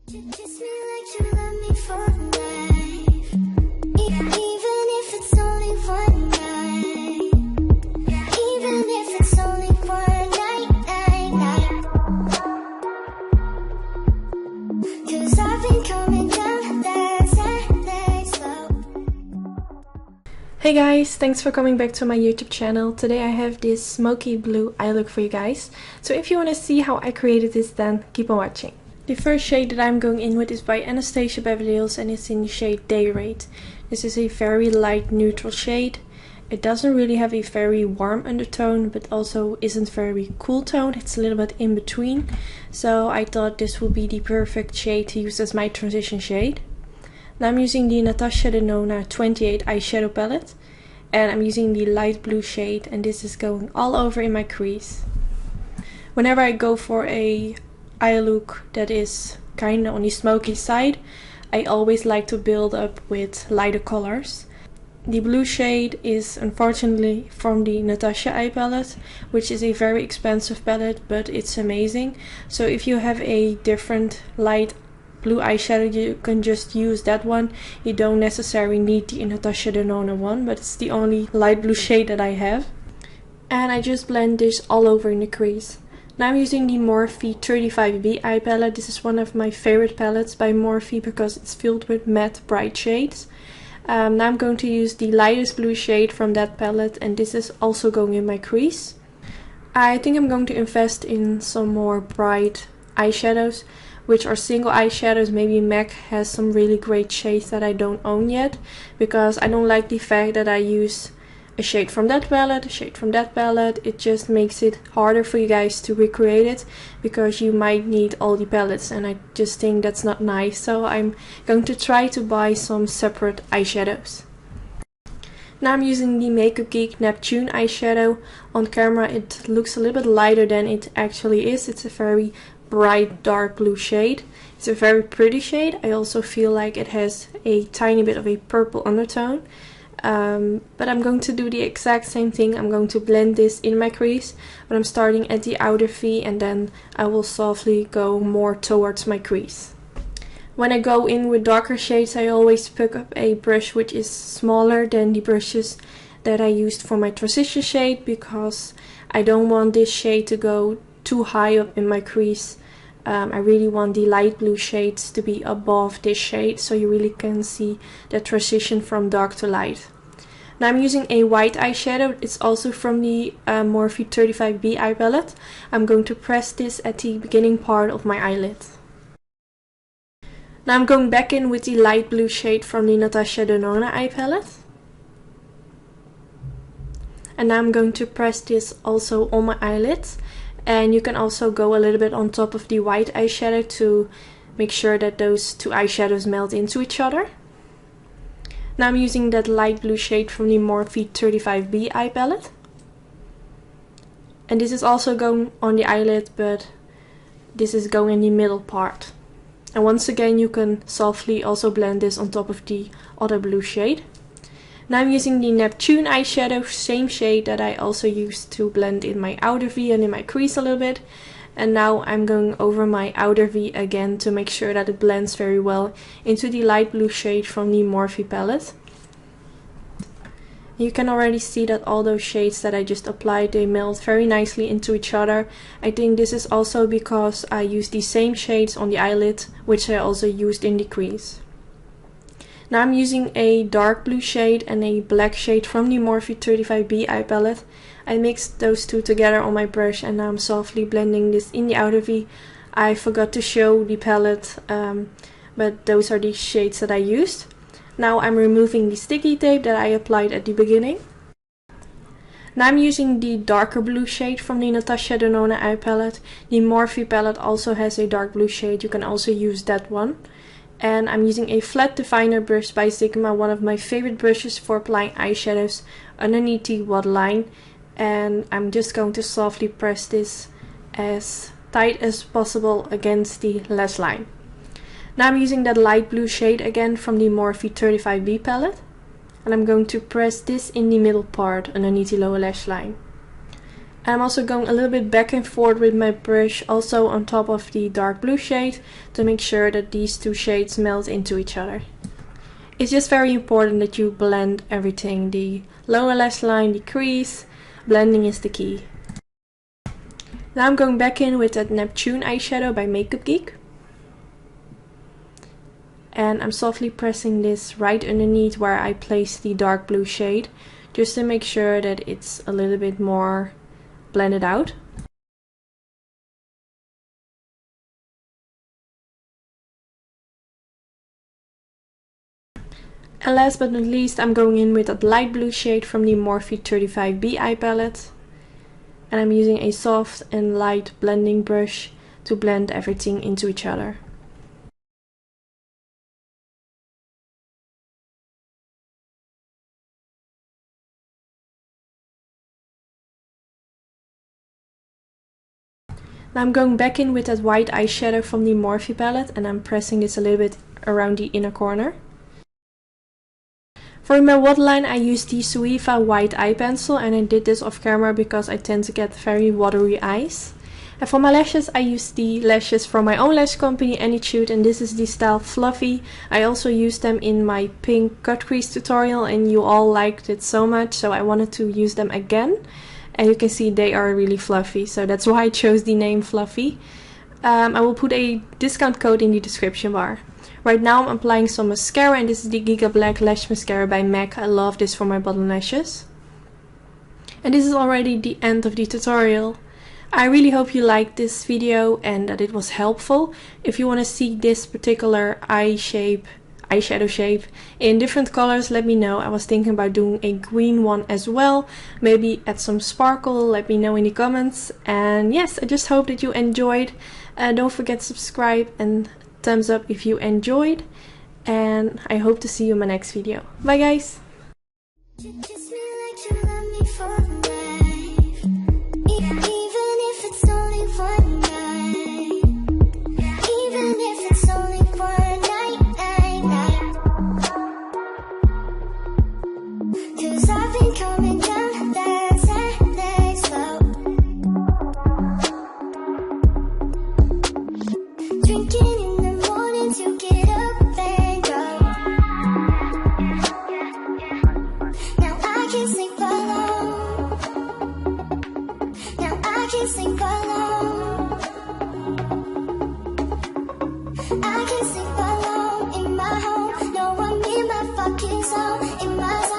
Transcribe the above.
Kiss me like you love me for life, even if it's only one night, even if it's only one night. 'Cause I've been coming down that slope. Hey guys, thanks for coming back to my YouTube channel. Today I have this smoky blue eye look for you guys. So if you want to see how I created this, then keep on watching. The first shade that I'm going in with is by Anastasia Beverly and it's in the shade Day Rate. This is a very light neutral shade. It doesn't really have a very warm undertone, but also isn't very cool tone. It's a little bit in between. So I thought this would be the perfect shade to use as my transition shade. Now I'm using the Natasha Denona 28 eyeshadow palette. And I'm using the light blue shade, and this is going all over in my crease. Whenever I go for a eye look that is kind of on the smoky side, I always like to build up with lighter colors. The blue shade is unfortunately from the Natasha eye palette, which is a very expensive palette, but it's amazing. So if you have a different light blue eyeshadow, you can just use that one. You don't necessarily need the Natasha Denona one, but it's the only light blue shade that I have. And I just blend this all over in the crease. Now I'm using the Morphe 35B eye palette. This is one of my favorite palettes by Morphe because it's filled with matte bright shades. Now I'm going to use the lightest blue shade from that palette, and this is also going in my crease. I think I'm going to invest in some more bright eyeshadows, which are single eyeshadows. Maybe MAC has some really great shades that I don't own yet, because I don't like the fact that I use a shade from that palette, a shade from that palette. It just makes it harder for you guys to recreate it, because you might need all the palettes, and I just think that's not nice. So I'm going to try to buy some separate eyeshadows. Now I'm using the Makeupgeek Neptune Eyeshadow. On camera it looks a little bit lighter than it actually is. It's a very bright dark blue shade. It's a very pretty shade. I also feel like it has a tiny bit of a purple undertone. But I'm going to do the exact same thing. I'm going to blend this in my crease, but I'm starting at the outer V, and then I will softly go more towards my crease. When I go in with darker shades, I always pick up a brush which is smaller than the brushes that I used for my transition shade, because I don't want this shade to go too high up in my crease. I really want the light blue shades to be above this shade, so you really can see the transition from dark to light. Now I'm using a white eyeshadow. It's also from the Morphe 35B eye palette. I'm going to press this at the beginning part of my eyelid. Now I'm going back in with the light blue shade from the Natasha Denona eye palette. And now I'm going to press this also on my eyelids. And you can also go a little bit on top of the white eyeshadow to make sure that those two eyeshadows melt into each other. Now I'm using that light blue shade from the Morphe 35B eye palette. And this is also going on the eyelid, but this is going in the middle part. And once again you can softly also blend this on top of the other blue shade. Now I'm using the Neptune eyeshadow, same shade that I also used to blend in my outer V and in my crease a little bit. And now I'm going over my outer V again to make sure that it blends very well into the light blue shade from the Morphe palette. You can already see that all those shades that I just applied, they melt very nicely into each other. I think this is also because I used the same shades on the eyelid, which I also used in the crease. Now I'm using a dark blue shade and a black shade from the Morphe 35B eye palette. I mixed those two together on my brush, and now I'm softly blending this in the outer V. I forgot to show the palette, but those are the shades that I used. Now I'm removing the sticky tape that I applied at the beginning. Now I'm using the darker blue shade from the Natasha Denona eye palette. The Morphe palette also has a dark blue shade. You can also use that one. And I'm using a flat definer brush by Sigma, one of my favorite brushes for applying eyeshadows underneath the waterline. And I'm just going to softly press this as tight as possible against the lash line. Now I'm using that light blue shade again from the Morphe 35B palette. And I'm going to press this in the middle part underneath the lower lash line. I'm also going a little bit back and forth with my brush, also on top of the dark blue shade, to make sure that these two shades melt into each other. It's just very important that you blend everything, the lower lash line, the crease, blending is the key. Now I'm going back in with that Neptune Eyeshadow by Makeupgeek. And I'm softly pressing this right underneath where I placed the dark blue shade, just to make sure that it's a little bit more blended out. And last but not least, I'm going in with that light blue shade from the Morphe 35B eye palette. And I'm using a soft and light blending brush to blend everything into each other. Now I'm going back in with that white eyeshadow from the Morphe palette, and I'm pressing this a little bit around the inner corner. For my waterline I used the Zoeva white eye pencil, and I did this off camera because I tend to get very watery eyes. And for my lashes I used the lashes from my own lash company, Anytude, and this is the style Fluffy. I also used them in my pink cut crease tutorial and you all liked it so much, so I wanted to use them again. And you can see they are really fluffy, so that's why I chose the name Fluffy. I will put a discount code in the description bar. Right now I'm applying some mascara, and this is the Giga Black Lash Mascara by MAC. I love this for my bottom lashes. And this is already the end of the tutorial. I really hope you liked this video and that it was helpful. If you want to see this particular eyeshadow shape in different colors, let me know. I was thinking about doing a green one as well, maybe add some sparkle. Let me know in the comments. And yes, I just hope that you enjoyed. Don't forget to subscribe and thumbs up if you enjoyed, and I hope to see you in my next video. Bye guys! Kiss me like you love me for life, even if it's only one night, even if it's only one night. 'Cause I've been coming down that Saturday slow, drinking in the morning to get up and go. Now I can sleep alone. Now I can sleep alone. I can sleep alone in my home. No, I'm in my fucking zone, in my zone.